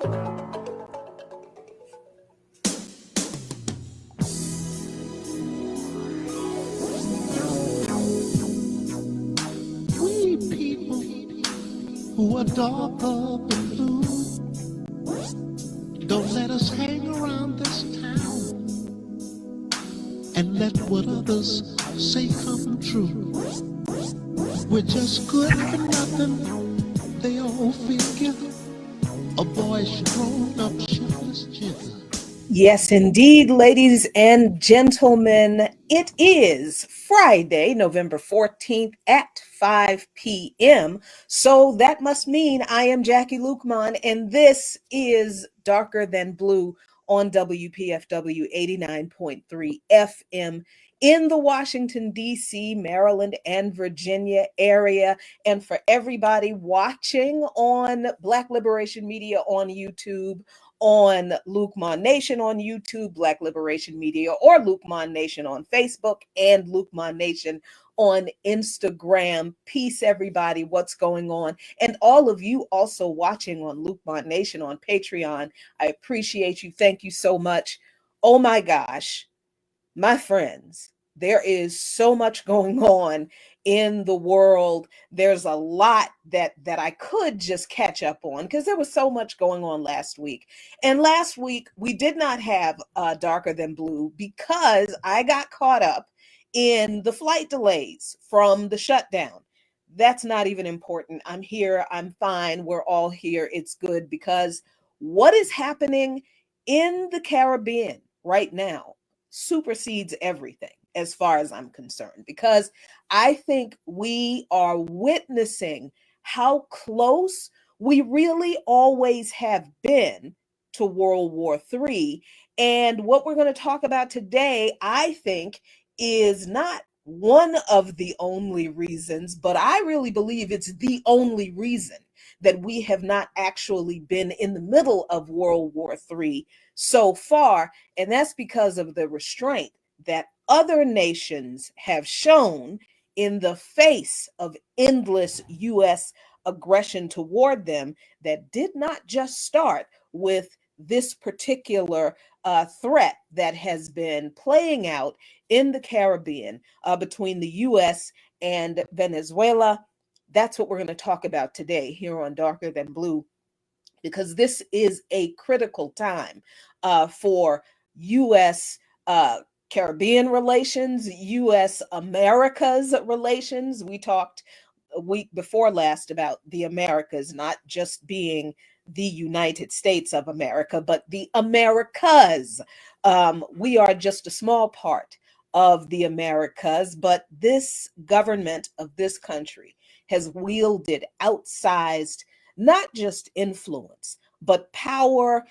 We people who are darker than blue, don't let us hang around this town and let what others say come true. We're just good for nothing, they all figure. A boy's grown up shiftless jigger. Yes, indeed, ladies and gentlemen, it is Friday, November 14th at 5 p.m. So that must mean I am Jackie Luqman, and this is Darker Than Blue on WPFW 89.3 FM in the Washington, D.C., Maryland, and Virginia area. And for everybody watching on Black Liberation Media on YouTube, on Luqman Nation on YouTube, Black Liberation Media, or Luqman Nation on Facebook, and Luqman Nation on Instagram. Peace, everybody. What's going on? And all of you also watching on Luqman Nation on Patreon. I appreciate you. Thank you so much. Oh my gosh, my friends, there is so much going on in the world. There's a lot that I could just catch up on because there was so much going on last week. And last week we did not have Darker Than Blue because I got caught up in the flight delays from the shutdown. That's not even important. I'm here. I'm fine. We're all here. It's good because what is happening in the Caribbean right now supersedes everything as far as I'm concerned, because I think we are witnessing how close we really always have been to World War III. And what we're going to talk about today, I think, is not one of the only reasons, but I really believe it's the only reason that we have not actually been in the middle of World War III so far. And that's because of the restraint that other nations have shown in the face of endless U.S. aggression toward them that did not just start with this particular threat that has been playing out in the Caribbean between the U.S. and Venezuela. That's what we're going to talk about today here on Darker Than Blue, because this is a critical time for U.S. Caribbean relations, U.S. America's relations. We talked a week before last about the Americas not just being the United States of America, but the Americas. We are just a small part of the Americas, but this government of this country has wielded outsized, not just influence, but power,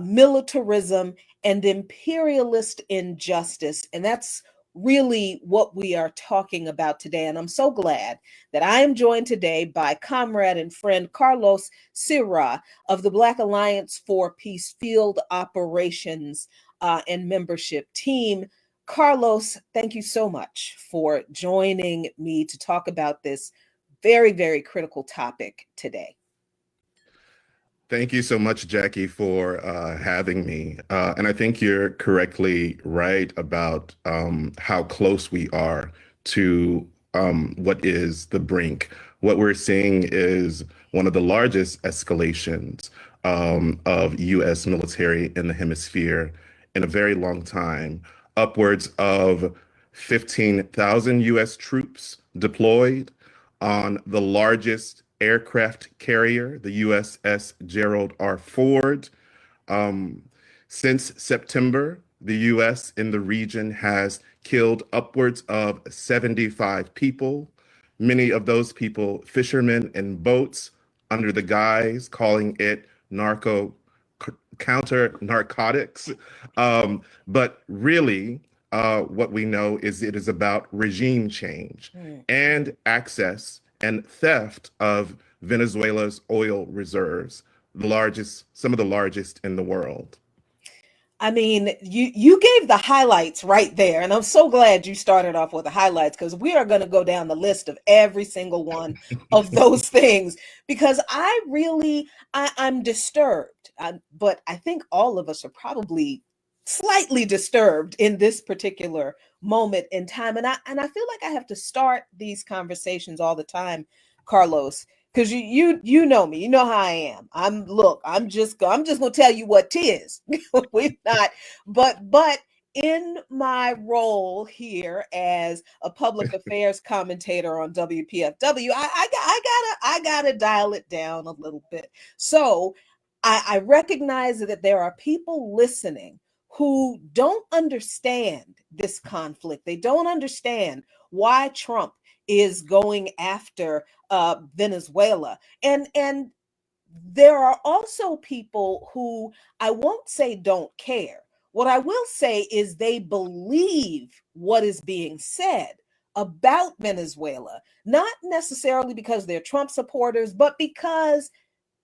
militarism, and imperialist injustice. And that's really what we are talking about today. And I'm so glad that I am joined today by comrade and friend Carlos Sirah of the Black Alliance for Peace Field Operations and Membership Team. Carlos, thank you so much for joining me to talk about this very, very critical topic today. Thank you so much, Jackie, for having me. And I think you're correctly right about how close we are to what is the brink. What we're seeing is one of the largest escalations of U.S. military in the hemisphere in a very long time. Upwards of 15,000 U.S. troops deployed on the largest aircraft carrier, the USS Gerald R. Ford. Since September, the U.S. in the region has killed upwards of 75 people, many of those people fishermen in boats under the guise calling it counter narcotics. But really, what we know is it is about regime change and access and theft of Venezuela's oil reserves, some of the largest in the world. I mean, you gave the highlights right there. And I'm so glad you started off with the highlights, because we are going to go down the list of every single one of those things, because I'm disturbed but I think all of us are probably slightly disturbed in this particular moment in time. And I feel like I have to start these conversations all the time, Carlos, because you know me, you know how I am. I'm just gonna tell you what tis. We've not, but in my role here as a public affairs commentator on WPFW, I gotta dial it down a little bit. So I recognize that there are people listening who don't understand this conflict. They don't understand why Trump is going after Venezuela, and there are also people who I won't say don't care. What I will say is they believe what is being said about Venezuela, not necessarily because they're Trump supporters, but because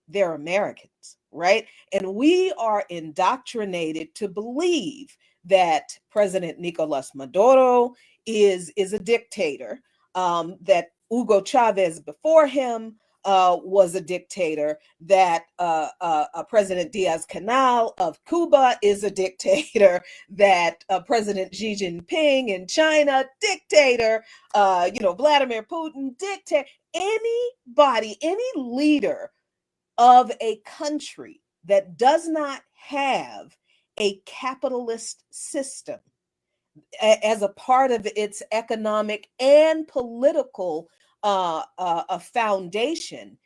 they're Americans, right? And we are indoctrinated to believe that President Nicolas Maduro is a dictator, that Hugo Chavez before him was a dictator, that President Diaz Canel of Cuba is a dictator, that President Xi Jinping in China, dictator, Vladimir Putin, dictator. Anybody, any leader of a country that does not have a capitalist system as a part of its economic and political foundation,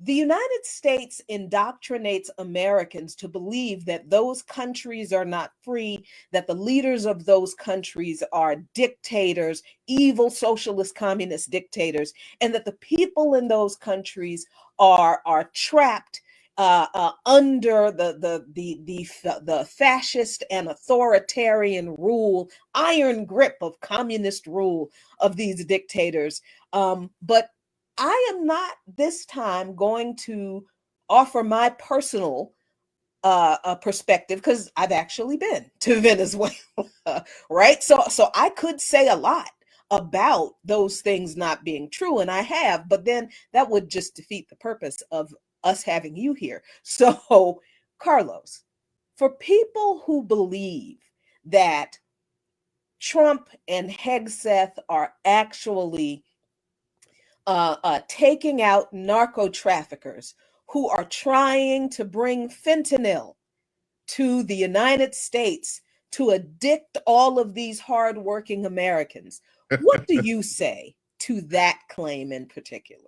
the United States indoctrinates Americans to believe that those countries are not free, that the leaders of those countries are dictators, evil socialist communist dictators, and that the people in those countries are trapped under the fascist and authoritarian rule, iron grip of communist rule of these dictators. But I am not this time going to offer my personal perspective because I've actually been to Venezuela, right? So I could say a lot about those things not being true, and I have, but then that would just defeat the purpose of us having you here. So, Carlos, for people who believe that Trump and Hegseth are actually taking out narco traffickers who are trying to bring fentanyl to the United States to addict all of these hardworking Americans. What do you say to that claim in particular?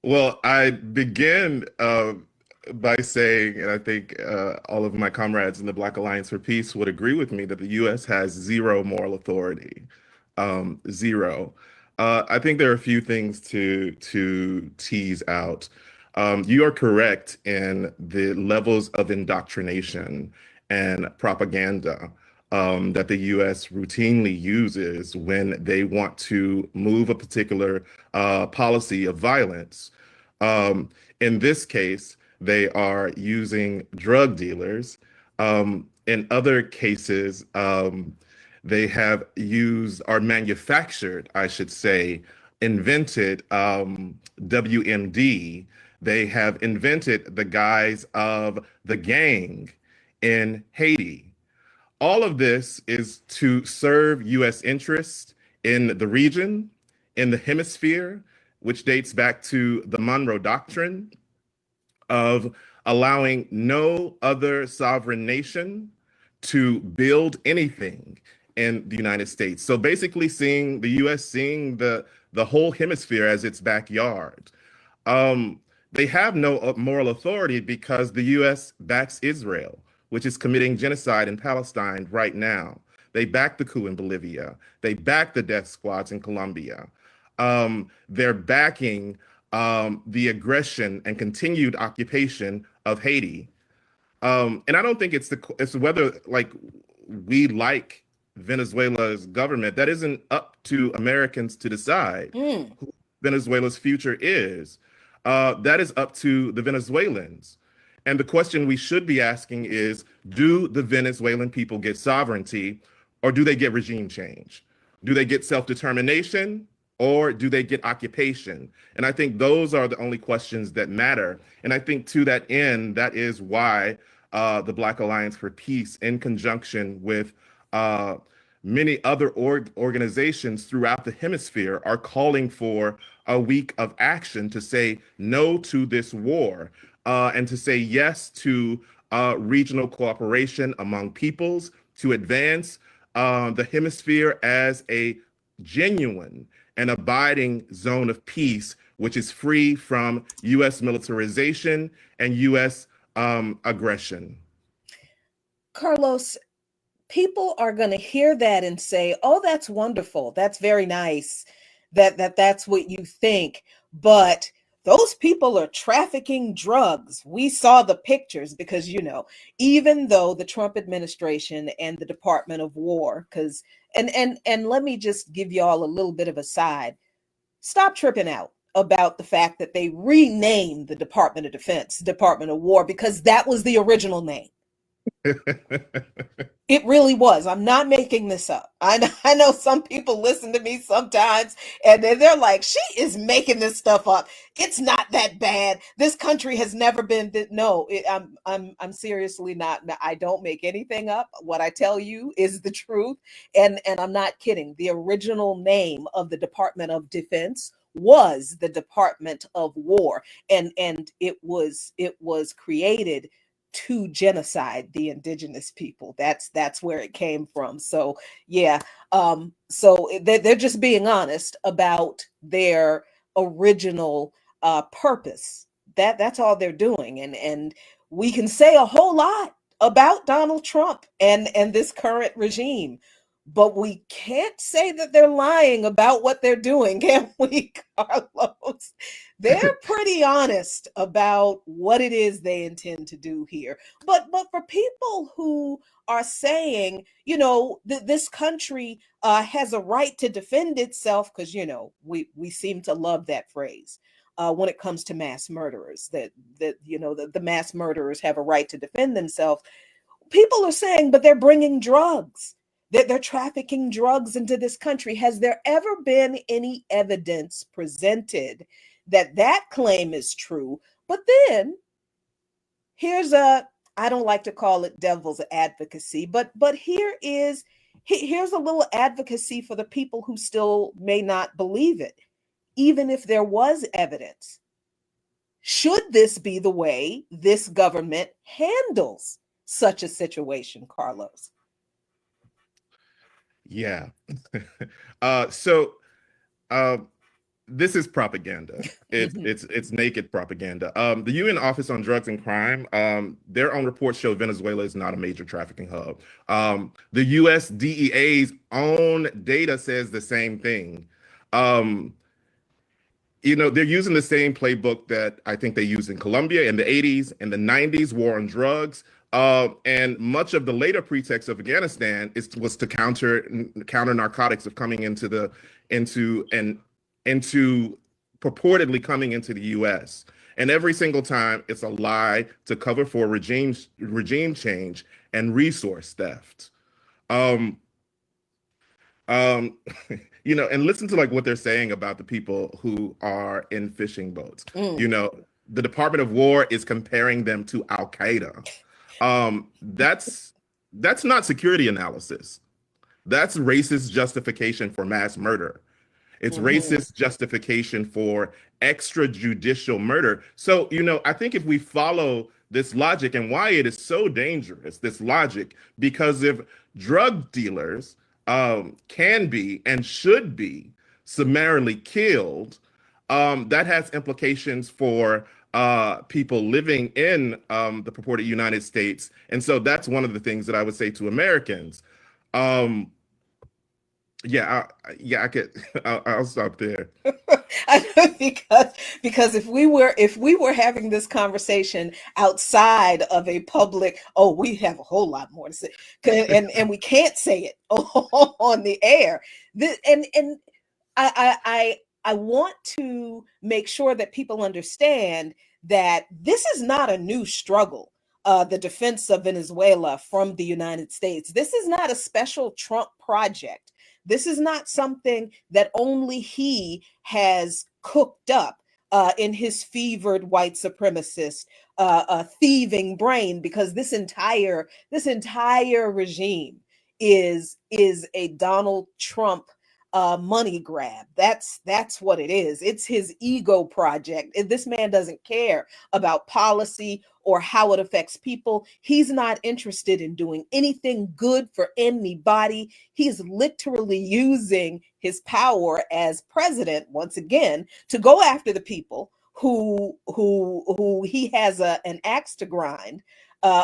Well, I begin by saying, and I think all of my comrades in the Black Alliance for Peace would agree with me, that the U.S. has zero moral authority. Zero. I think there are a few things to tease out. You are correct in the levels of indoctrination and propaganda that the U.S. routinely uses when they want to move a particular policy of violence. In this case, they are using drug dealers. In other cases, they have used or manufactured, I should say, invented WMD. They have invented the guise of the gang in Haiti. All of this is to serve U.S. interests in the region, in the hemisphere, which dates back to the Monroe Doctrine of allowing no other sovereign nation to build anything in the United States. So basically seeing the US seeing the whole hemisphere as its backyard. They have no moral authority because the US backs Israel, which is committing genocide in Palestine right now. They back the coup in Bolivia. They back the death squads in Colombia. They're backing the aggression and continued occupation of Haiti. And I don't think it's whether like we like Venezuela's government. That isn't up to Americans to decide Mm. who Venezuela's future is. That is up to the Venezuelans. And the question we should be asking is, do the Venezuelan people get sovereignty or do they get regime change? Do they get self-determination or do they get occupation? And I think those are the only questions that matter. And I think to that end, that is why the Black Alliance for Peace, in conjunction with uh, many other organizations throughout the hemisphere, are calling for a week of action to say no to this war, and to say yes to regional cooperation among peoples to advance the hemisphere as a genuine and abiding zone of peace, which is free from U.S. militarization and U.S. Aggression. Carlos, people are going to hear that and say, "Oh, that's wonderful. That's very nice. That's what you think." But those people are trafficking drugs. We saw the pictures because, even though the Trump administration and the Department of War, because and let me just give y'all a little bit of a side. Stop tripping out about the fact that they renamed the Department of Defense Department of War, because that was the original name. It really was. I'm not making this up. I know some people listen to me sometimes and they're like, she is making this stuff up. It's not that bad. This country has never been no, I'm seriously not. I don't make anything up. What I tell you is the truth, and I'm not kidding. The original name of the Department of Defense was the Department of War, and it was created to genocide the indigenous people. That's where it came from. So yeah, so they're just being honest about their original purpose. That's all they're doing, and we can say a whole lot about Donald Trump and this current regime, but we can't say that they're lying about what they're doing, can we, Carlos? They're pretty honest about what it is they intend to do here. But for people who are saying, this country has a right to defend itself, because we seem to love that phrase. When it comes to mass murderers, the mass murderers have a right to defend themselves. People are saying, but they're bringing drugs. They're trafficking drugs into this country. Has there ever been any evidence presented that claim is true? But then here's I don't like to call it devil's advocacy, but here's a little advocacy for the people who still may not believe it. Even if there was evidence, should this be the way this government handles such a situation, Carlos? Yeah. So this is propaganda. It's naked propaganda. The UN Office on Drugs and Crime, their own reports show Venezuela is not a major trafficking hub. The US DEA's own data says the same thing. They're using the same playbook that I think they used in Colombia in the 80s and the 90s, war on drugs. And much of the later pretext of Afghanistan was to counter narcotics of coming into purportedly coming into the U.S. And every single time, it's a lie to cover for regime change and resource theft. Um, um, and listen to like what they're saying about the people who are in fishing boats. The Department of War is comparing them to Al Qaeda. That's not security analysis. That's racist justification for mass murder. It's racist justification for extrajudicial murder. So, I think if we follow this logic, and why it is so dangerous, this logic, because if drug dealers can be and should be summarily killed, that has implications for people living in the purported United States. And so that's one of the things that I would say to Americans. I could. I'll stop there. because if we were having this conversation outside of a public, oh, we have a whole lot more to say, and we can't say it on the air. And I want to make sure that people understand that this is not a new struggle. The defense of Venezuela from the United States. This is not a special Trump project. This is not something that only he has cooked up in his fevered white supremacist thieving brain, because this entire regime is a Donald Trump money grab. That's what it is. It's his ego project. This man doesn't care about policy or how it affects people. He's not interested in doing anything good for anybody. He's literally using his power as president once again to go after the people who he has an axe to grind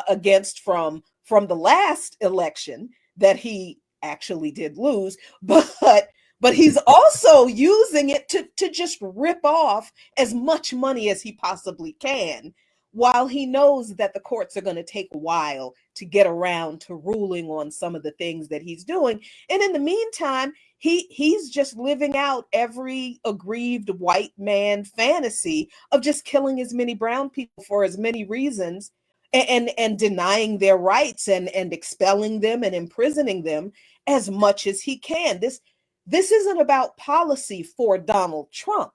against from the last election that he actually did lose, but he's also using it to just rip off as much money as he possibly can, while he knows that the courts are going to take a while to get around to ruling on some of the things that he's doing. And in the meantime, he's just living out every aggrieved white man fantasy of just killing as many brown people for as many reasons, and denying their rights, and expelling them and imprisoning them as much as he can. This isn't about policy for Donald Trump,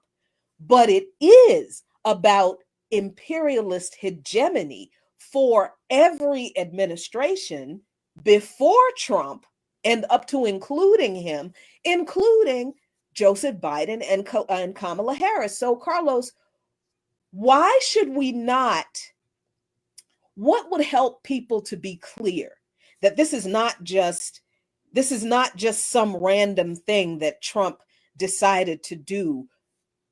but it is about imperialist hegemony for every administration before Trump and up to including him, including Joseph Biden and Kamala Harris. So, Carlos, why should we not? What would help people to be clear that this is not just some random thing that Trump decided to do?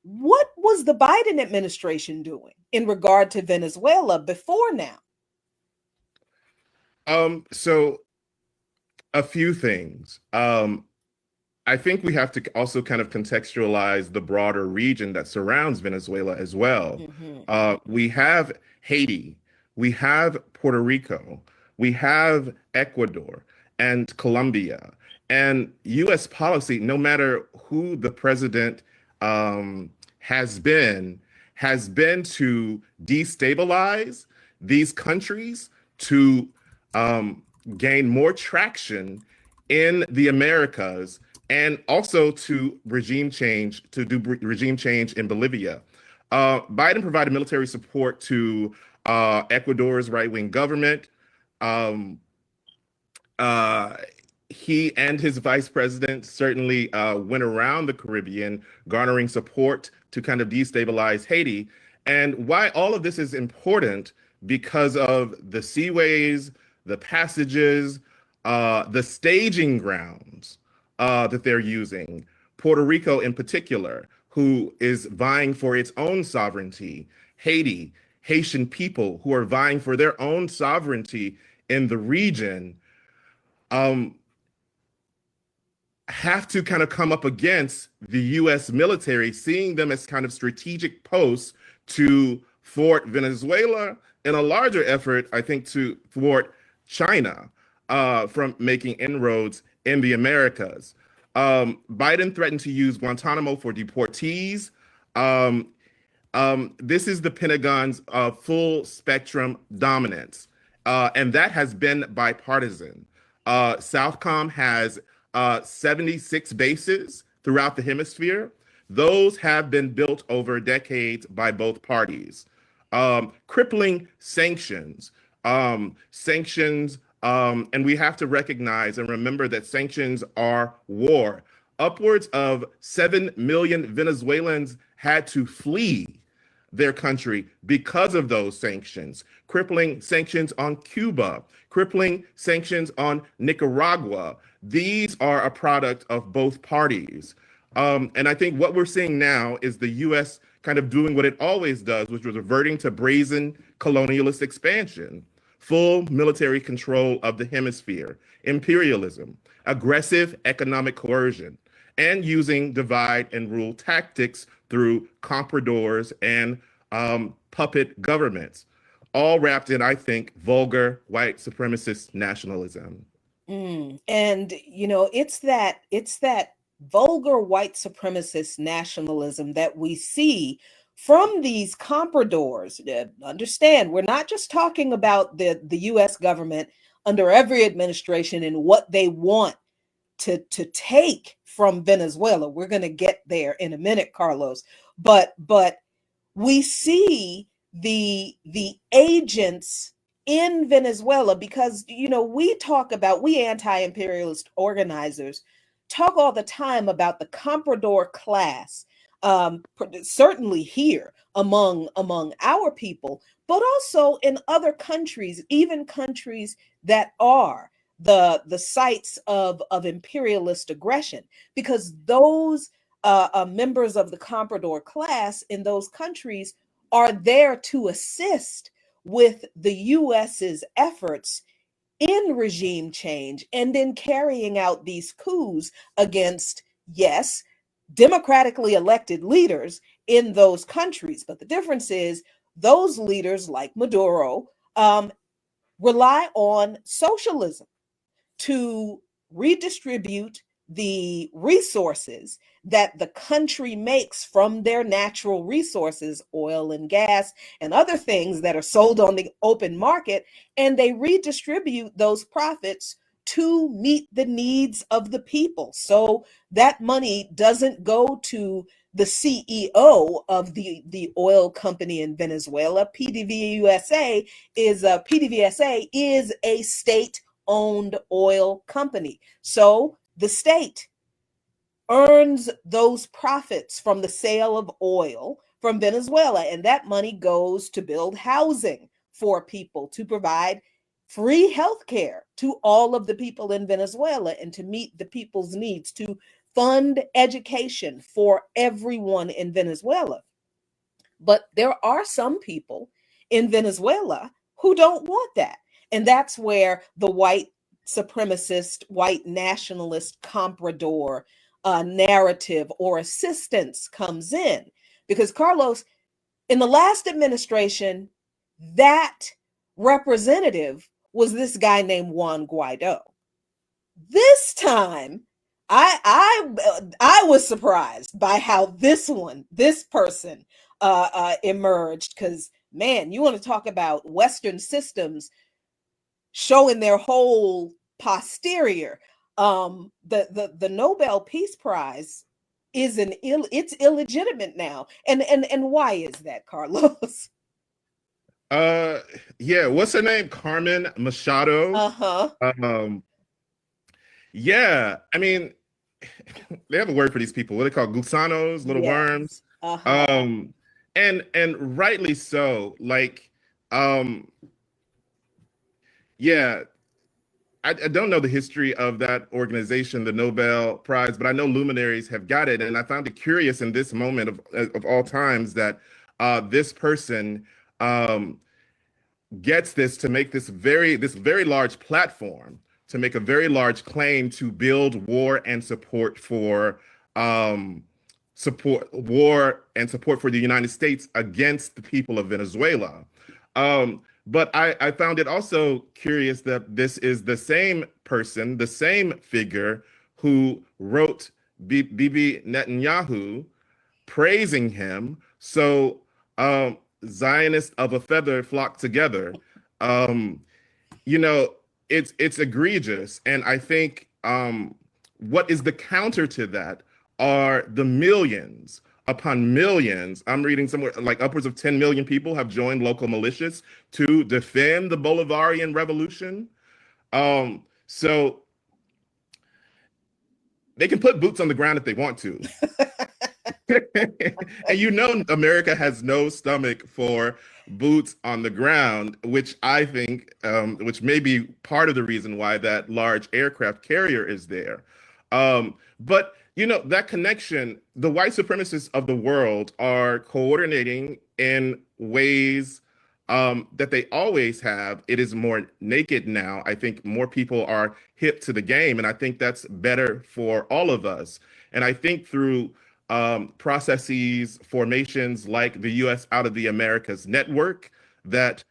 What was the Biden administration doing in regard to Venezuela before now? So a few things. I think we have to also kind of contextualize the broader region that surrounds Venezuela as well. We have Haiti, we have Puerto Rico, we have Ecuador and Colombia. And US policy, no matter who the president has been to destabilize these countries, to gain more traction in the Americas, and also to do regime change in Bolivia. Biden provided military support to Ecuador's right-wing government. He and his vice president certainly went around the Caribbean, garnering support to kind of destabilize Haiti. And why all of this is important, because of the seaways, the passages, the staging grounds that they're using. Puerto Rico in particular, who is vying for its own sovereignty. Haiti, Haitian people who are vying for their own sovereignty in the region, have to kind of come up against the US military, seeing them as kind of strategic posts to thwart Venezuela, in a larger effort, I think, to thwart China from making inroads in the Americas. Biden threatened to use Guantanamo for deportees. This is the Pentagon's full spectrum dominance, and that has been bipartisan. Southcom has 76 bases throughout the hemisphere. Those have been built over decades by both parties. Crippling sanctions, and we have to recognize and remember that sanctions are war. Upwards of 7 million Venezuelans had to flee their country because of those sanctions. Crippling sanctions on Cuba, crippling sanctions on Nicaragua. These are a product of both parties. And I think what we're seeing now is the US kind of doing what it always does, which was reverting to brazen colonialist expansion, full military control of the hemisphere, imperialism, aggressive economic coercion, and using divide and rule tactics through compradors and puppet governments, all wrapped in, I think, vulgar white supremacist nationalism. And it's that vulgar white supremacist nationalism that we see from these compradors. Understand, we're not just talking about the US government under every administration and what they want to take from Venezuela. We're going to get there in a minute, Carlos. But we see the agents in Venezuela, because we anti-imperialist organizers talk all the time about the comprador class, certainly here among our people, but also in other countries, even countries that are the sites of imperialist aggression, because those members of the comprador class in those countries are there to assist with the US's efforts in regime change and in carrying out these coups against, yes, democratically elected leaders in those countries. But the difference is those leaders, like Maduro, rely on socialism to redistribute the resources that the country makes from their natural resources, oil and gas and other things that are sold on the open market, and they redistribute those profits to meet the needs of the people. So that money doesn't go to the CEO of the oil company in Venezuela. PDVSA is a state owned oil company. So the state earns those profits from the sale of oil from Venezuela, and that money goes to build housing for people, to provide free health care to all of the people in Venezuela, and to meet the people's needs, to fund education for everyone in Venezuela. But there are some people in Venezuela who don't want that. And that's where the white supremacist, white nationalist comprador narrative or assistance comes in. Because, Carlos, in the last administration, that representative was this guy named Juan Guaido. This time, I was surprised by how this person emerged, because, man, you want to talk about Western systems showing their whole posterior. The Nobel Peace Prize is it's illegitimate now, and why is that, Carlos? Yeah, what's her name? Carmen Machado. Uh-huh. Yeah, I mean, they have a word for these people. What are they called? Gusanos, little worms. Yes. Uh-huh. And rightly so. Like, yeah, I don't know the history of that organization, the Nobel Prize, but I know luminaries have got it, and I found it curious in this moment of all times that this person gets this to make this very large platform, to make a very large claim to build war and support for the United States against the people of Venezuela. But I found it also curious that this is the same person, the same figure who wrote Bibi Netanyahu praising him. So Zionists of a feather flock together. Um, you know, it's egregious. And I think what is the counter to that are the millions upon millions. I'm reading somewhere like upwards of 10 million people have joined local militias to defend the Bolivarian revolution. So they can put boots on the ground if they want to. And America has no stomach for boots on the ground, which I think, which may be part of the reason why that large aircraft carrier is there. But that connection, the white supremacists of the world are coordinating in ways that they always have. It is more naked now. I think more people are hip to the game, and I think that's better for all of us. And I think through processes, formations like the U.S. Out of the Americas Network, that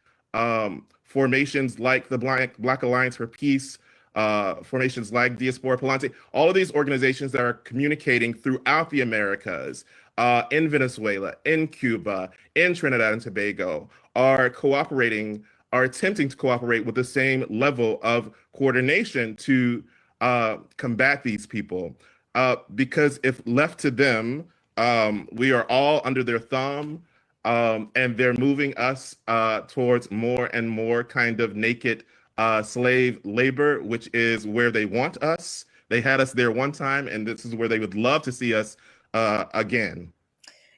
formations like the Black Alliance for Peace, formations like Diaspora Palante, all of these organizations that are communicating throughout the Americas, in Venezuela, in Cuba, in Trinidad and Tobago, are attempting to cooperate with the same level of coordination to combat these people. Because if left to them, we are all under their thumb, and they're moving us towards more and more kind of naked slave labor, which is where they want us. They had us there one time, and this is where they would love to see us again.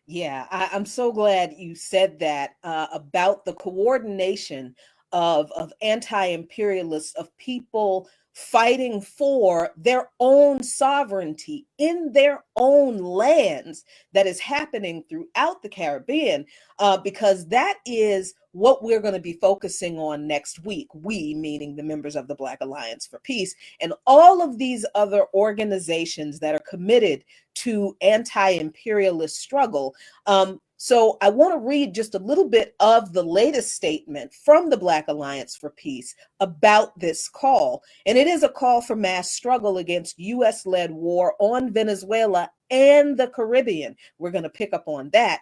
Yeah, I'm so glad you said that about the coordination of anti-imperialists, of people fighting for their own sovereignty in their own lands that is happening throughout the Caribbean, because that is what we're going to be focusing on next week. We, meaning the members of the Black Alliance for Peace, and all of these other organizations that are committed to anti-imperialist struggle. So I want to read just a little bit of the latest statement from the Black Alliance for Peace about this call. And it is a call for mass struggle against US-led war on Venezuela and the Caribbean. We're going to pick up on that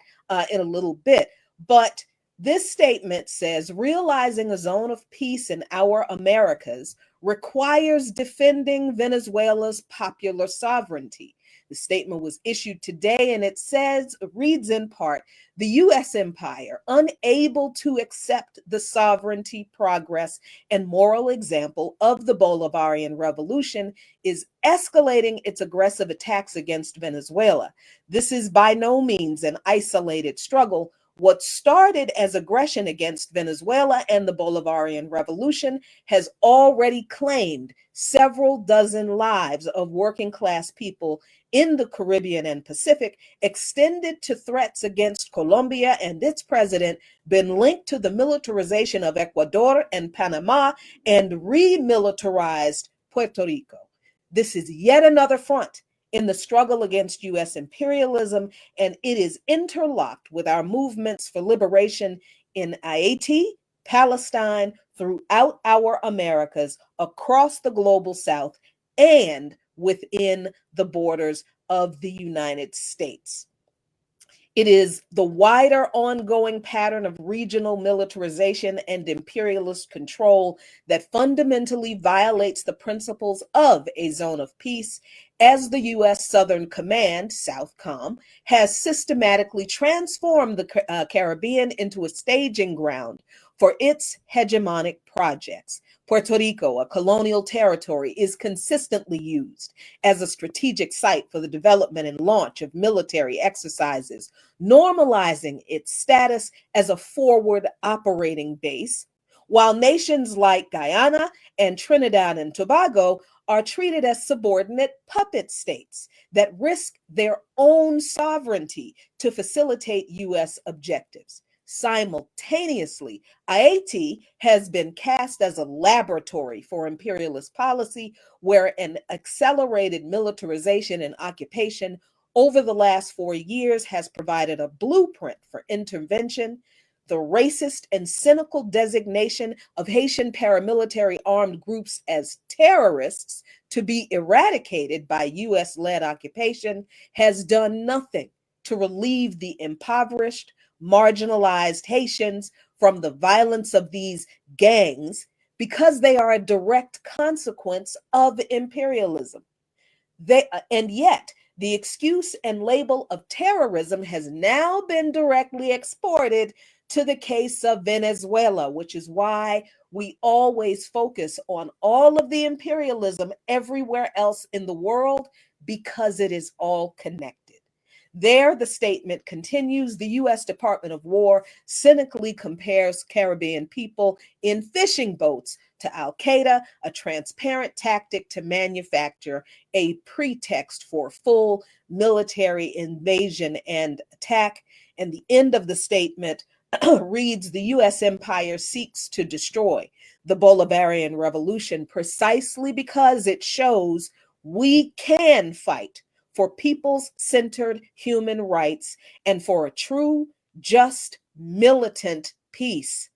in a little bit. But this statement says, realizing a zone of peace in our Americas requires defending Venezuela's popular sovereignty. The statement was issued today, and it says, reads in part, the U.S. empire, unable to accept the sovereignty, progress, and moral example of the Bolivarian Revolution, is escalating its aggressive attacks against Venezuela. This is by no means an isolated struggle. What started as aggression against Venezuela and the Bolivarian Revolution has already claimed several dozen lives of working class people in the Caribbean and Pacific, extended to threats against Colombia and its president, been linked to the militarization of Ecuador and Panama, and remilitarized Puerto Rico. This is yet another front in the struggle against U.S. imperialism, and it is interlocked with our movements for liberation in Haiti, Palestine, throughout our Americas, across the global South, and within the borders of the United States. It is the wider ongoing pattern of regional militarization and imperialist control that fundamentally violates the principles of a zone of peace, as the U.S. Southern Command, SOUTHCOM, has systematically transformed the Caribbean into a staging ground for its hegemonic projects. Puerto Rico, a colonial territory, is consistently used as a strategic site for the development and launch of military exercises, normalizing its status as a forward operating base, while nations like Guyana and Trinidad and Tobago are treated as subordinate puppet states that risk their own sovereignty to facilitate U.S. objectives. Simultaneously, Haiti has been cast as a laboratory for imperialist policy, where an accelerated militarization and occupation over the last 4 years has provided a blueprint for intervention. The racist and cynical designation of Haitian paramilitary armed groups as terrorists to be eradicated by US-led occupation has done nothing to relieve the impoverished, marginalized Haitians from the violence of these gangs, because they are a direct consequence of imperialism. And yet, the excuse and label of terrorism has now been directly exported to the case of Venezuela, which is why we always focus on all of the imperialism everywhere else in the world, because it is all connected. There, the statement continues, the U.S. Department of War cynically compares Caribbean people in fishing boats to Al Qaeda, a transparent tactic to manufacture a pretext for full military invasion and attack. And the end of the statement reads, the U.S. empire seeks to destroy the Bolivarian Revolution precisely because it shows we can fight for people's centered human rights and for a true, just, militant peace.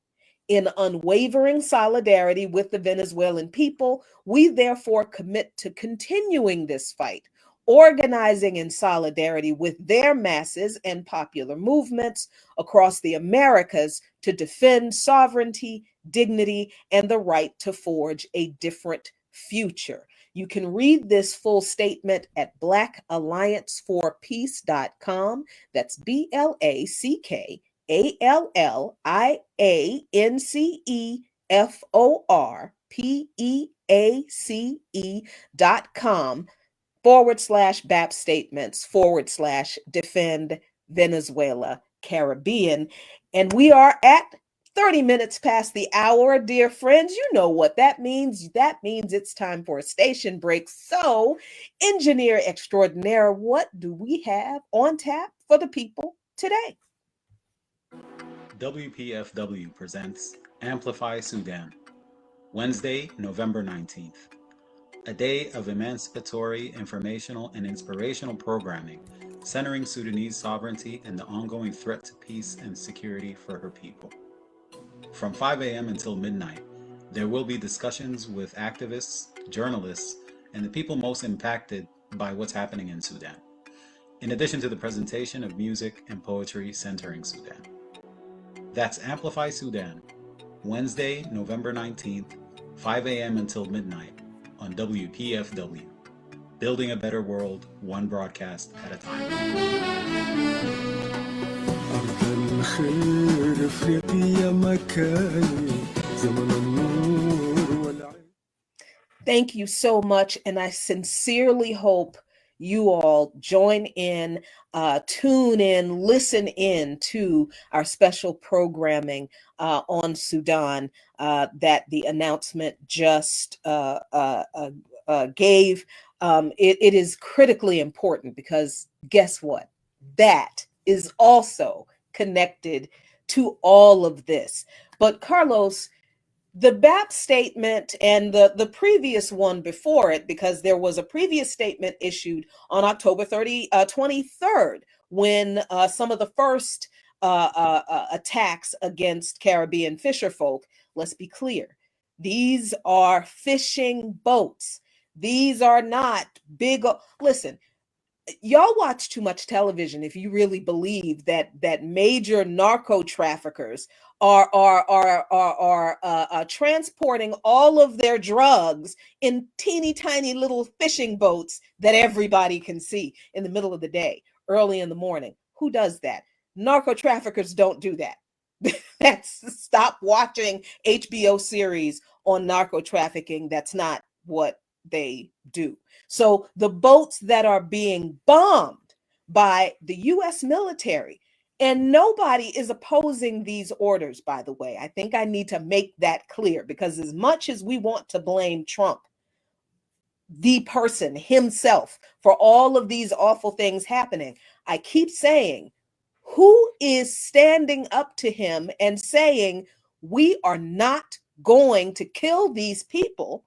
In unwavering solidarity with the Venezuelan people, we therefore commit to continuing this fight, organizing in solidarity with their masses and popular movements across the Americas to defend sovereignty, dignity, and the right to forge a different future. You can read this full statement at blackallianceforpeace.com. That's BLACKALLIANCEFORPEACE.com /BAP statements /defend Venezuela Caribbean. And we are at 30 minutes past the hour, dear friends. You know what that means. That means it's time for a station break. So, engineer extraordinaire, what do we have on tap for the people today? WPFW presents Amplify Sudan, Wednesday, November 19th. A day of emancipatory, informational, and inspirational programming centering Sudanese sovereignty and the ongoing threat to peace and security for her people. From 5 a.m. until midnight, there will be discussions with activists, journalists, and the people most impacted by what's happening in Sudan, in addition to the presentation of music and poetry centering Sudan. That's Amplify Sudan, Wednesday, November 19th, 5 a.m. until midnight on WPFW. Building a better world, one broadcast at a time. Thank you so much. And I sincerely hope you all join in, tune in, listen in to our special programming on Sudan that the announcement just gave. It is critically important because guess what? That is also connected to all of this. But Carlos, the BAP statement and the previous one before it, because there was a previous statement issued on October 23rd, when some of the first attacks against Caribbean fisherfolk, let's be clear, these are fishing boats. These are not big, listen, y'all watch too much television if you really believe that major narco traffickers are transporting all of their drugs in teeny tiny little fishing boats that everybody can see in the middle of the day, early in the morning. Who does that? Narco traffickers don't do that. Stop watching HBO series on narco trafficking. That's not what they do. So the boats that are being bombed by the US military, and nobody is opposing these orders, by the way. I think I need to make that clear, because as much as we want to blame Trump, the person himself, for all of these awful things happening, I keep saying, who is standing up to him and saying, we are not going to kill these people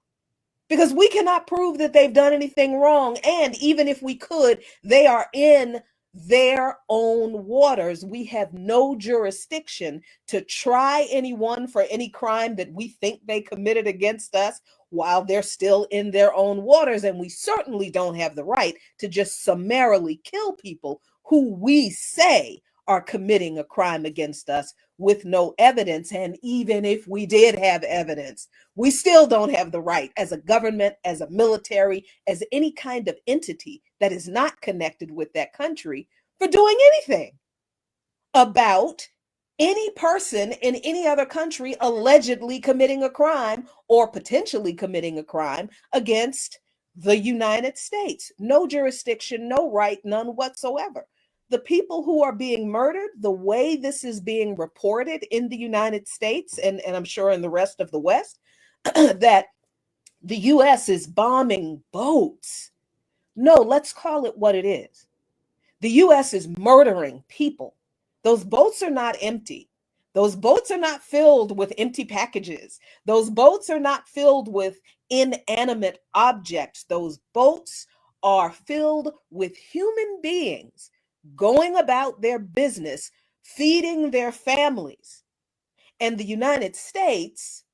because we cannot prove that they've done anything wrong. And even if we could, they are in their own waters. We have no jurisdiction to try anyone for any crime that we think they committed against us while they're still in their own waters. And we certainly don't have the right to just summarily kill people who we say are committing a crime against us with no evidence. And even if we did have evidence, we still don't have the right as a government, as a military, as any kind of entity that is not connected with that country for doing anything about any person in any other country allegedly committing a crime or potentially committing a crime against the United States. No jurisdiction, no right, none whatsoever. The people who are being murdered, the way this is being reported in the United States, and I'm sure in the rest of the West, that the US is bombing boats. No, let's call it what it is. The US is murdering people. Those boats are not empty. Those boats are not filled with empty packages. Those boats are not filled with inanimate objects. Those boats are filled with human beings going about their business, feeding their families. And the United States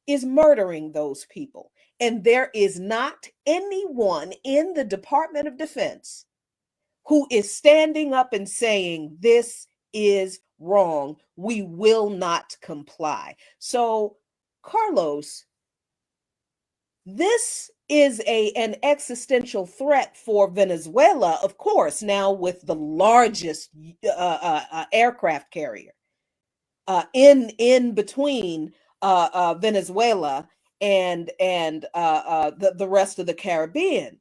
is murdering those people. And there is not anyone in the Department of Defense who is standing up and saying, this is wrong. We will not comply. So, Carlos, This is an existential threat for Venezuela, of course, now with the largest aircraft carrier in between Venezuela and the rest of the Caribbean.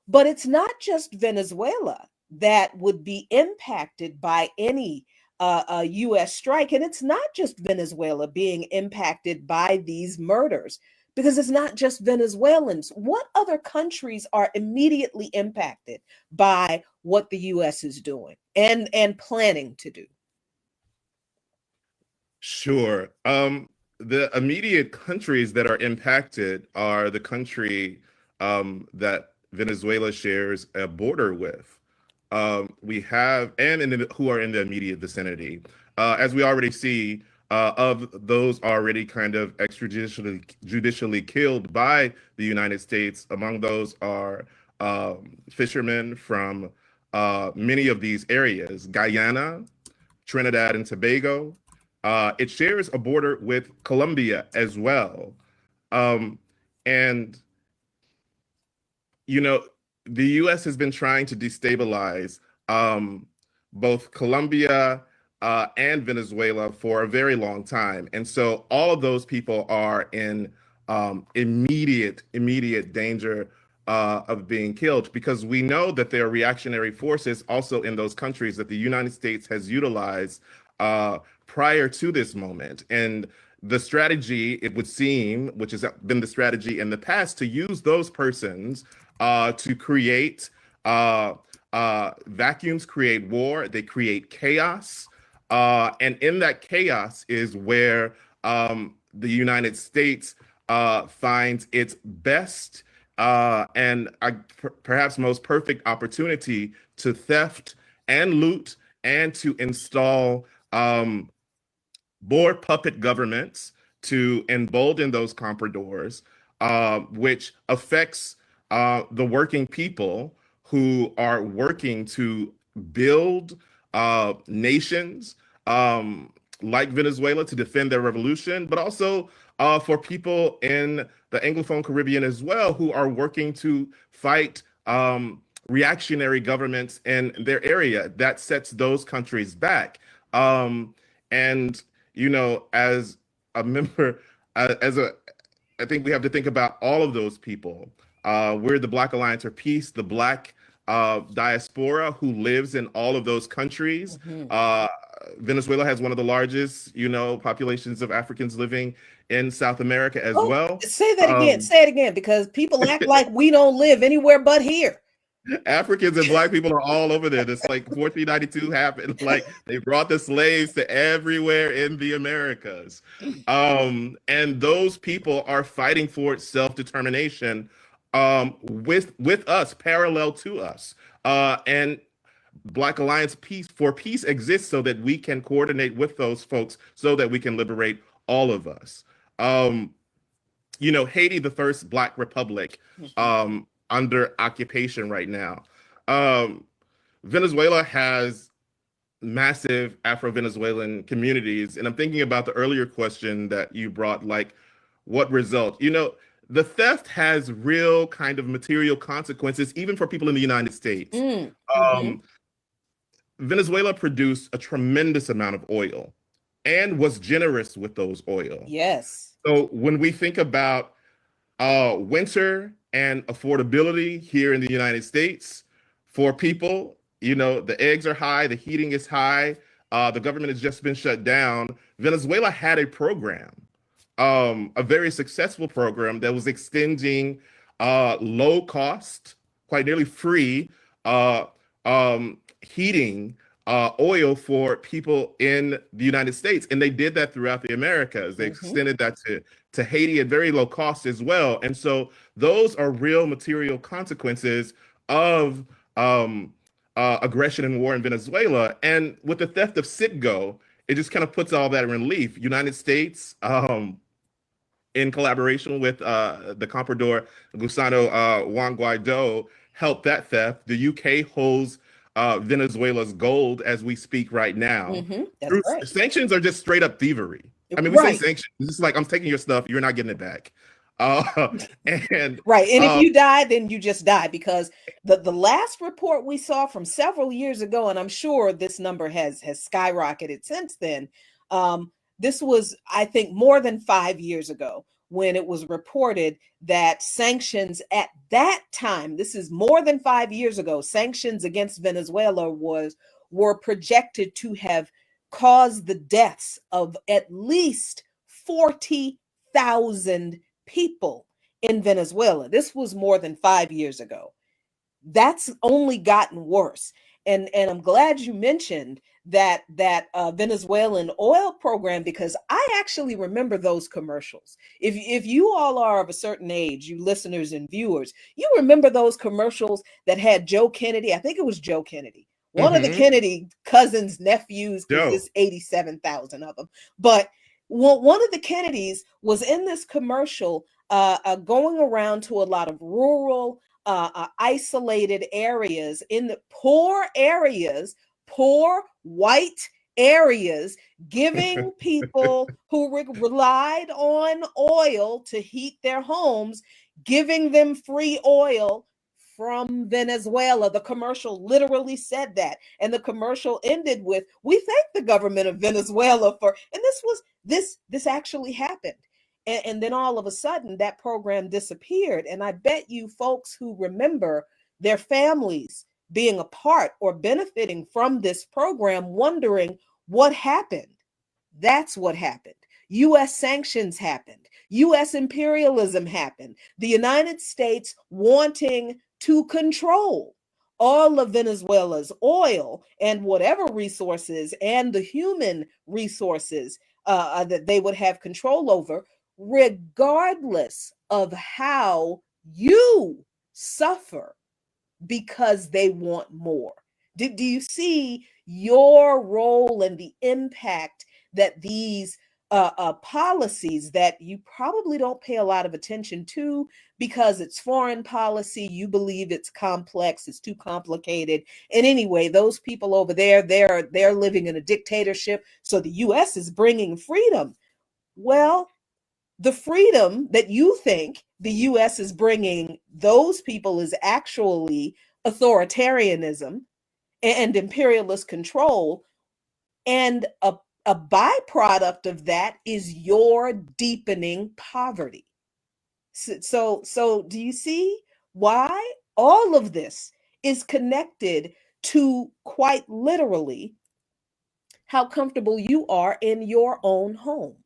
But it's not just Venezuela that would be impacted by any U.S. strike, and it's not just Venezuela being impacted by these murders, because it's not just Venezuelans. What other countries are immediately impacted by what the U.S. is doing and planning to do? Sure. The immediate countries that are impacted are the country that Venezuela shares a border with. We have, and who are in the immediate vicinity. As we already see, of those already kind of judicially killed by the United States, among those are fishermen from many of these areas, Guyana, Trinidad and Tobago. It shares a border with Colombia as well. And, you know, the US has been trying to destabilize both Colombia and Venezuela for a very long time. And so all of those people are in immediate danger of being killed, because we know that there are reactionary forces also in those countries that the United States has utilized prior to this moment. And the strategy, it would seem, which has been the strategy in the past, to use those persons to create vacuums, create war, they create chaos. And in that chaos is where the United States finds its best and perhaps most perfect opportunity to theft and loot and to install more puppet governments to embolden those compradors, which affects the working people who are working to build nations like Venezuela to defend their revolution, but also for people in the Anglophone Caribbean as well who are working to fight reactionary governments in their area. That sets those countries back. And you know, as a member, I think we have to think about all of those people. We're the Black Alliance for Peace, the Black diaspora who lives in all of those countries. Venezuela has one of the largest, you know, populations of Africans living in South America as well. Say that again. Say it again, because people act like we don't live anywhere but here. Africans and Black people are all over there. It's like 1492 happened. Like they brought the slaves to everywhere in the Americas. And those people are fighting for self-determination with us, parallel to us. And Black Alliance for Peace exists so that we can coordinate with those folks so that we can liberate all of us. You know, Haiti, the first Black republic, under occupation right now. Venezuela has massive Afro-Venezuelan communities. And I'm thinking about the earlier question that you brought, like, what result? You know, the theft has real kind of material consequences, even for people in the United States. Venezuela produced a tremendous amount of oil and was generous with those oil. Yes. So when we think about winter and affordability here in the United States for people, you know, the eggs are high, the heating is high, the government has just been shut down. Venezuela had a program, a very successful program that was extending low cost, quite nearly free heating oil for people in the United States. And they did that throughout the Americas. They extended that to Haiti at very low cost as well. And so those are real material consequences of aggression and war in Venezuela. And with the theft of Citgo, it just kind of puts all that in relief. United States, in collaboration with the comprador Gusano Juan Guaido, helped that theft. The UK holds Venezuela's gold as we speak right now. That's right. Sanctions are just straight up thievery. I mean, we say sanctions. It's just like, I'm taking your stuff, you're not getting it back. And Right. And if you die, then you just die, because the last report we saw from several years ago, and I'm sure this number has skyrocketed since then. This was, I think, more than 5 years ago when it was reported that sanctions at that time, this is more than 5 years ago, sanctions against Venezuela were projected to have caused the deaths of at least 40,000 people in Venezuela. This was more than 5 years ago. That's only gotten worse. And I'm glad you mentioned that Venezuelan oil program, because I actually remember those commercials. If you all are of a certain age, you listeners and viewers, you remember those commercials that had Joe Kennedy. I think it was Joe Kennedy, one of the Kennedy cousins, nephews, because there's 87,000 of them. But one of the Kennedys was in this commercial, going around to a lot of rural, isolated areas, in the poor areas, poor white areas, giving people who relied on oil to heat their homes, giving them free oil from Venezuela. The commercial literally said that. And the commercial ended with, "We thank the government of Venezuela for," and this actually happened. And then all of a sudden that program disappeared. And I bet you folks who remember their families being a part or benefiting from this program, wondering what happened. That's what happened. US sanctions happened. US imperialism happened. The United States wanting to control all of Venezuela's oil and whatever resources and the human resources that they would have control over, regardless of how you suffer, because they want more. Do you see your role and the impact that these policies, that you probably don't pay a lot of attention to because it's foreign policy, you believe it's complex, it's too complicated, and anyway, those people over there, they're living in a dictatorship, so the US is bringing freedom. Well, the freedom that you think the US is bringing those people is actually authoritarianism and imperialist control. And a byproduct of that is your deepening poverty. So do you see why all of this is connected to, quite literally, how comfortable you are in your own home?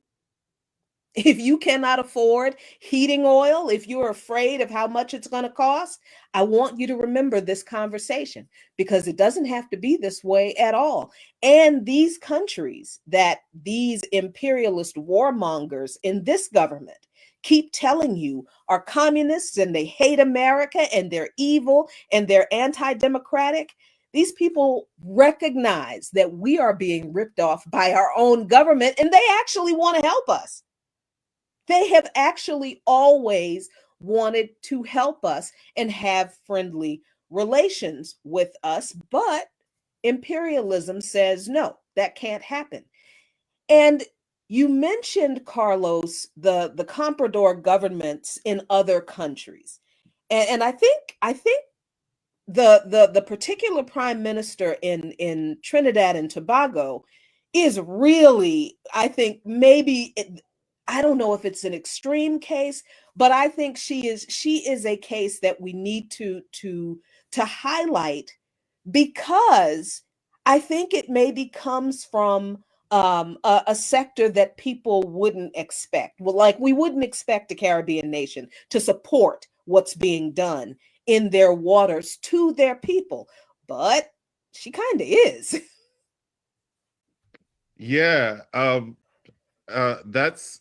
If you cannot afford heating oil, if you're afraid of how much it's going to cost, I want you to remember this conversation, because it doesn't have to be this way at all. And these countries that these imperialist warmongers in this government keep telling you are communists and they hate America and they're evil and they're anti-democratic, these people recognize that we are being ripped off by our own government, and they actually want to help us. They have actually always wanted to help us and have friendly relations with us, but imperialism says no, that can't happen. And you mentioned, Carlos, the comprador governments in other countries, and I think the particular prime minister in Trinidad and Tobago is really, I think, maybe I don't know if it's an extreme case, but I think she is a case that we need to highlight, because I think it maybe comes from a sector that people wouldn't expect. Well, like, we wouldn't expect a Caribbean nation to support what's being done in their waters to their people, but she kind of is. Yeah, that's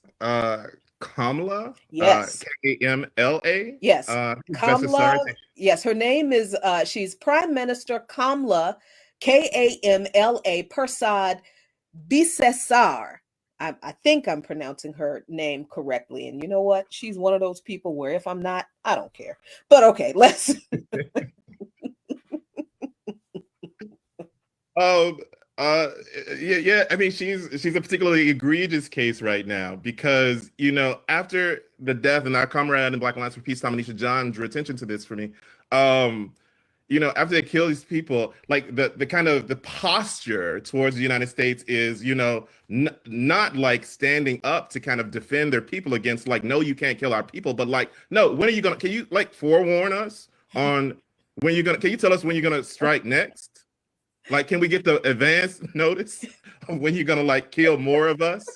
Kamala, Yes. Kamla. Yes. Best sorry. Kamla. Yes, her name is she's Prime Minister Kamla, Kamla Persad Bisesar. I think I'm pronouncing her name correctly. And you know what? She's one of those people where if I'm not, I don't care. But okay, let's Um, Uh, yeah. I mean, she's a particularly egregious case right now because after the death, and our comrade in Black Alliance for Peace, Tamanisha John, drew attention to this for me. Um, after they kill these people, like the kind of the posture towards the United States is, not like standing up to kind of defend their people against, like, no, you can't kill our people, but like, no, when are you gonna? Can you like forewarn us on when you're gonna? Can you tell us when you're gonna strike next? Like, can we get the advance notice of when you're gonna like kill more of us?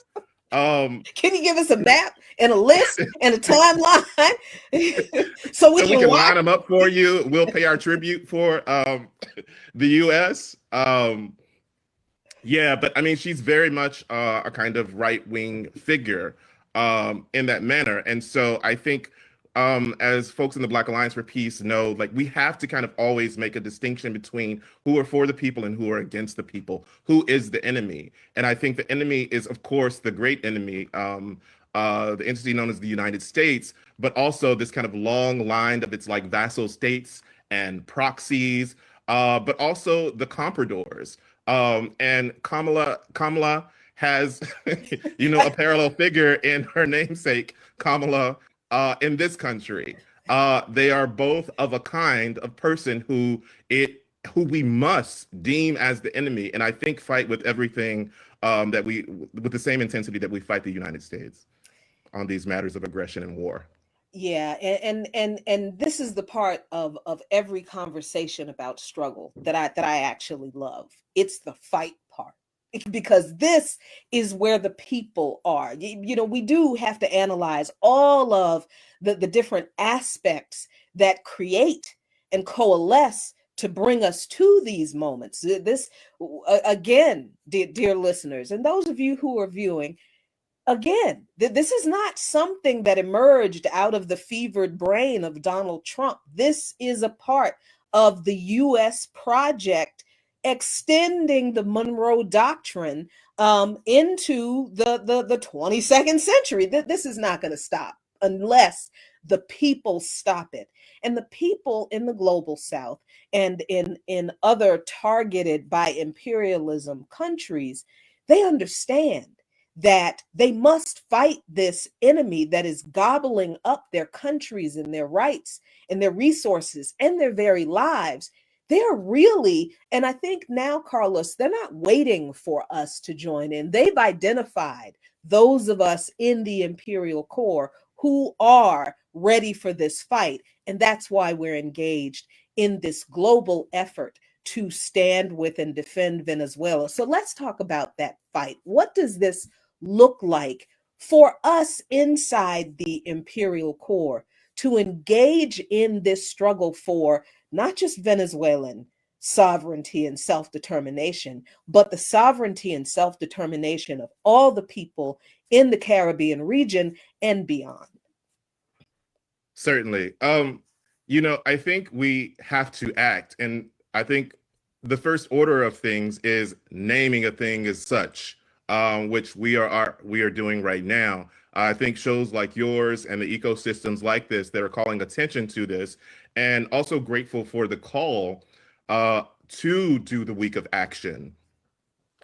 Um, Can you give us a map and a list and a timeline so we so we can can line watch? them up for you. We'll pay our tribute for the U.S. Yeah, but I mean, she's very much a kind of right-wing figure in that manner, and so I think, as folks in the Black Alliance for Peace know, like we have to kind of always make a distinction between who are for the people and who are against the people. Who is the enemy? And I think the enemy is, of course, the great enemy, the entity known as the United States, but also this kind of long line of its like vassal states and proxies, but also the compradors. And Kamala has, a parallel figure in her namesake, Kamala, in this country. They are both of a kind of person who we must deem as the enemy, and I think fight with everything with the same intensity that we fight the United States on these matters of aggression and war. Yeah, and this is the part of every conversation about struggle that I actually love. It's the fight part. Because this is where the people are. We do have to analyze all of the different aspects that create and coalesce to bring us to these moments. This again, dear listeners, and those of you who are viewing, again, this is not something that emerged out of the fevered brain of Donald Trump. This is a part of the U.S. project extending the Monroe Doctrine into the 22nd century. This is not going to stop unless the people stop it. And the people in the global South and in other targeted by imperialism countries, they understand that they must fight this enemy that is gobbling up their countries and their rights and their resources and their very lives. They're really, and I think now, Carlos, they're not waiting for us to join in. They've identified those of us in the imperial core who are ready for this fight. And that's why we're engaged in this global effort to stand with and defend Venezuela. So let's talk about that fight. What does this look like for us inside the imperial core to engage in this struggle for not just Venezuelan sovereignty and self-determination, but the sovereignty and self-determination of all the people in the Caribbean region and beyond? Certainly. I think we have to act, and I think the first order of things is naming a thing as such, which we are doing right now. I think shows like yours and the ecosystems like this that are calling attention to this, and also grateful for the call to do the week of action,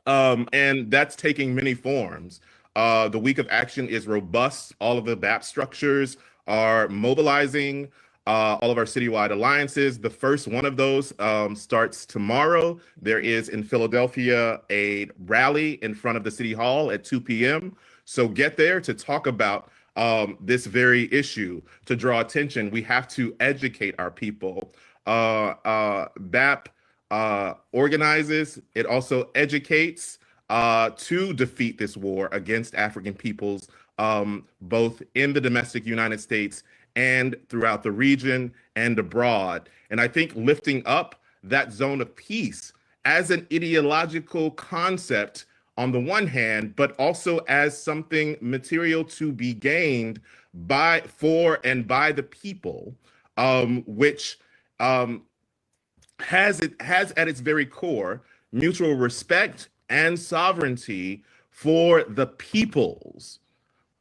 and that's taking many forms. The week of action is robust. All of the BAP structures are mobilizing. All of our citywide alliances. The first one of those starts tomorrow. There is in Philadelphia a rally in front of the city hall at 2 p.m. So get there to talk about this very issue, to draw attention. We have to educate our people. BAP organizes, it also educates to defeat this war against African peoples, both in the domestic United States and throughout the region and abroad. And I think lifting up that zone of peace as an ideological concept on the one hand, but also as something material to be gained for and by the people, which has at its very core mutual respect and sovereignty for the peoples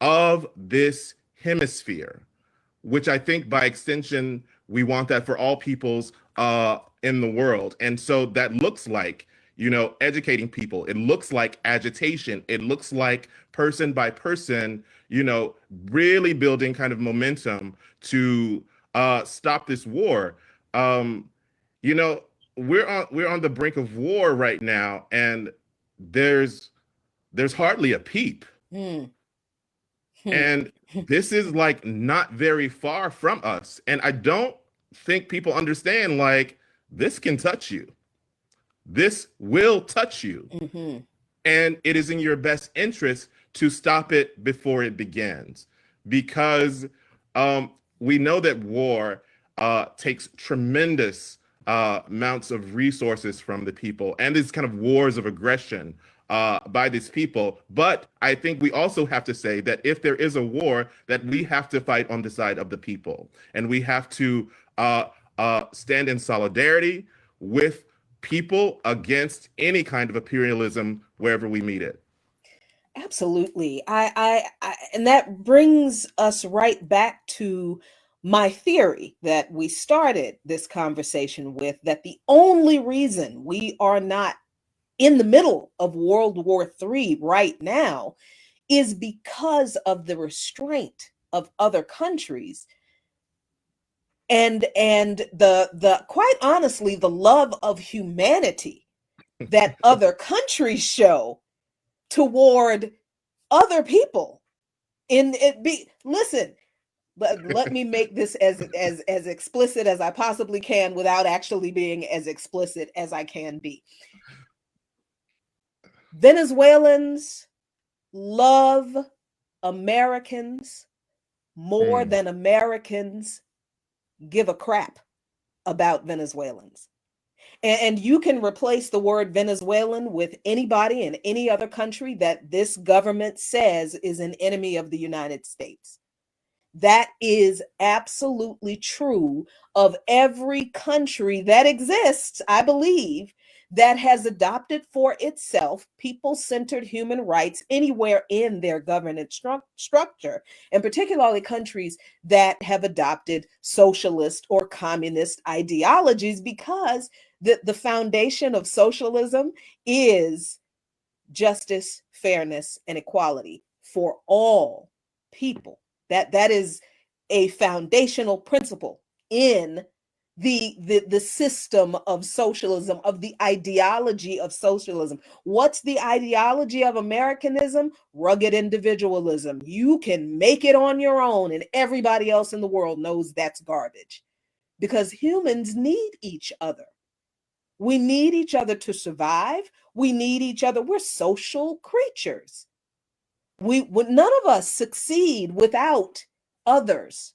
of this hemisphere, which I think by extension we want that for all peoples in the world. And so that looks like educating people. It looks like agitation. It looks like person by person, really building kind of momentum to stop this war. Um, you know, we're on the brink of war right now, and there's hardly a peep. Hmm. And this is like not very far from us. And I don't think people understand like this can touch you. This will touch you. Hmm. And it is in your best interest to stop it before it begins. Because we know that war takes tremendous amounts of resources from the people and these kind of wars of aggression by these people. But I think we also have to say that if there is a war, that we have to fight on the side of the people. And we have to stand in solidarity with people against any kind of imperialism wherever we meet it. Absolutely. And that brings us right back to my theory that we started this conversation with, that the only reason we are not in the middle of World War III right now is because of the restraint of other countries, and the quite honestly, the love of humanity that other countries show toward other people. In it be Listen, let me make this as explicit as I possibly can without actually being as explicit as I can be. Venezuelans love Americans more Mm. than Americans give a crap about Venezuelans. And you can replace the word Venezuelan with anybody in any other country that this government says is an enemy of the United States. That is absolutely true of every country that exists, I believe, that has adopted for itself people centered human rights anywhere in their governance structure, and particularly countries that have adopted socialist or communist ideologies, because the foundation of socialism is justice, fairness, and equality for all people. That is a foundational principle in the system of socialism, of the ideology of socialism. What's the ideology of Americanism? Rugged individualism. You can make it on your own, and everybody else in the world knows that's garbage, because humans need each other. We need each other to survive. We need each other. We're social creatures. None of us succeed without others.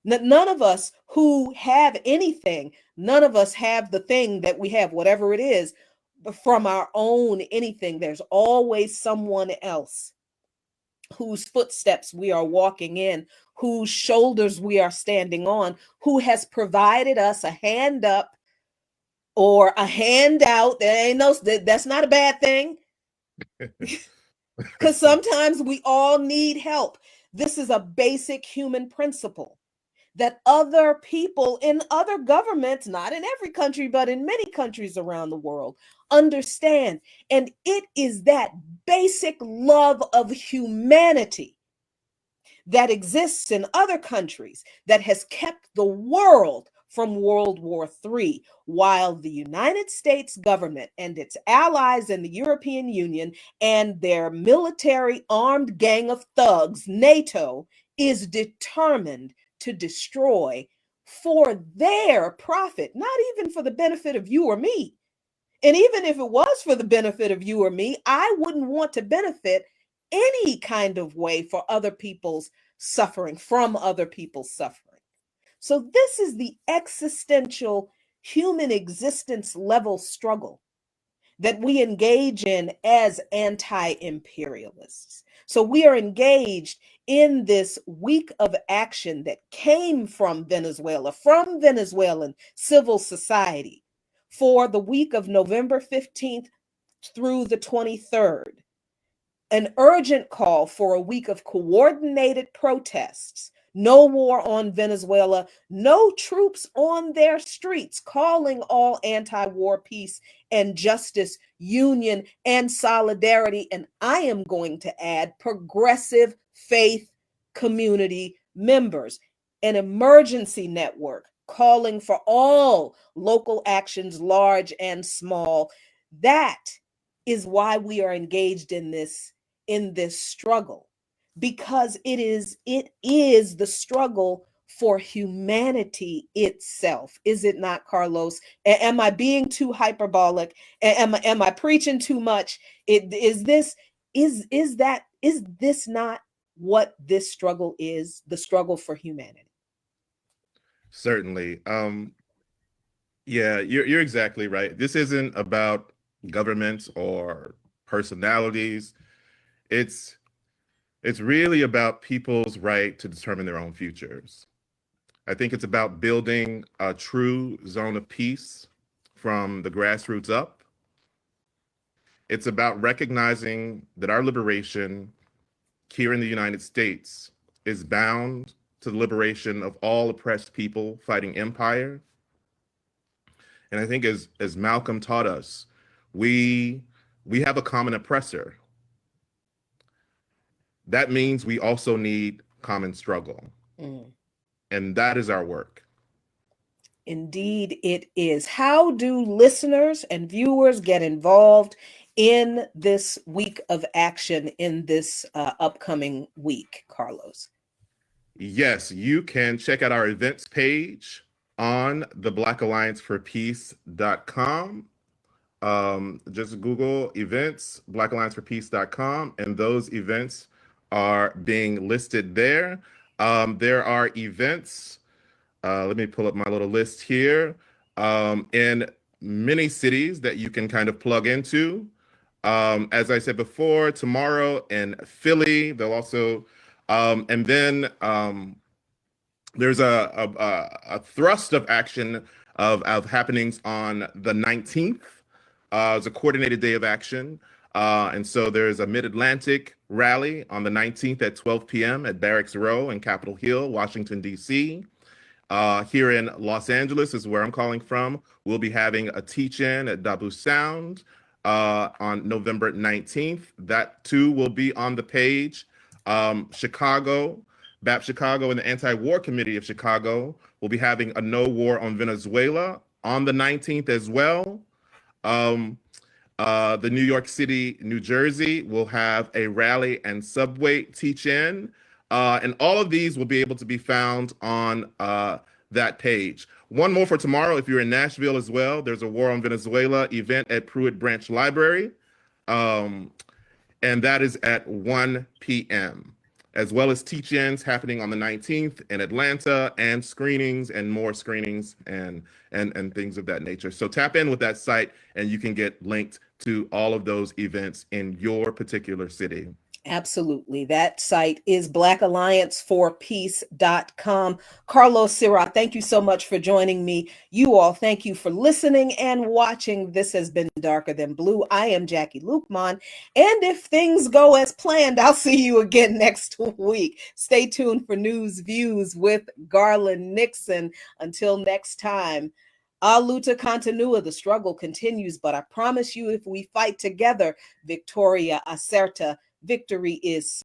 None of us who have anything, none of us have the thing that we have, whatever it is, from our own anything. There's always someone else whose footsteps we are walking in, whose shoulders we are standing on, who has provided us a hand up or a handout. That's not a bad thing, because sometimes we all need help. This is a basic human principle that other people in other governments, not in every country, but in many countries around the world, understand. And it is that basic love of humanity that exists in other countries that has kept the world from World War III, while the United States government and its allies in the European Union and their military armed gang of thugs, NATO, is determined to destroy for their profit, not even for the benefit of you or me. And even if it was for the benefit of you or me, I wouldn't want to benefit any kind of way for other people's suffering, from other people's suffering. So, this is the existential human existence level struggle that we engage in as anti imperialists. So, we are engaged in this week of action that came from Venezuela, from Venezuelan civil society, for the week of November 15th through the 23rd. An urgent call for a week of coordinated protests No war on Venezuela, no troops on their streets, calling all anti-war, peace, and justice, union, and solidarity. And I am going to add progressive faith community members, an emergency network calling for all local actions, large and small. That is why we are engaged in this struggle, because it is the struggle for humanity itself. Is it not, Carlos? Am I being too hyperbolic? Am I preaching too much? Is this not what this struggle is? The struggle for humanity. Certainly. Yeah, you're exactly right. This isn't about governments or personalities. It's it's really about people's right to determine their own futures. I think it's about building a true zone of peace from the grassroots up. It's about recognizing that our liberation here in the United States is bound to the liberation of all oppressed people fighting empire. And I think as Malcolm taught us, we we have a common oppressor. That means we also need common struggle. Mm. And that is our work. Indeed, it is. How do listeners and viewers get involved in this week of action, in this upcoming week, Carlos? Yes, you can check out our events page on the blackallianceforpeace.com. Just Google events, blackallianceforpeace.com, and those events are being listed there. There are events, let me pull up my little list here, in many cities that you can kind of plug into. As I said before, tomorrow in Philly, they'll also, and then there's a thrust of action of happenings on the 19th. It's a coordinated day of action. And so there's a Mid-Atlantic rally on the 19th at 12 p.m. at Barracks Row in Capitol Hill, Washington, D.C. Here in Los Angeles is where I'm calling from. We'll be having a teach-in at Dabu Sound on November 19th. That too will be on the page. Chicago, BAP Chicago and the Anti-War Committee of Chicago will be having a no war on Venezuela on the 19th as well. The New York City, New Jersey will have a rally and subway teach-in. And all of these will be able to be found on that page. One more for tomorrow, if you're in Nashville as well, there's a War on Venezuela event at Pruitt Branch Library. And that is at 1 p.m., as well as teach-ins happening on the 19th in Atlanta, and screenings and more screenings and things of that nature. So tap in with that site and you can get linked to all of those events in your particular city. Absolutely. That site is blackallianceforpeace.com. Carlos, Sirah, thank you so much for joining me. You all, thank you for listening and watching. This has been Darker Than Blue. I am Jackie Luqman. And if things go as planned, I'll see you again next week. Stay tuned for news, views with Garland Nixon. Until next time. A luta continua, the struggle continues, but I promise you, if we fight together, Victoria acerta, victory is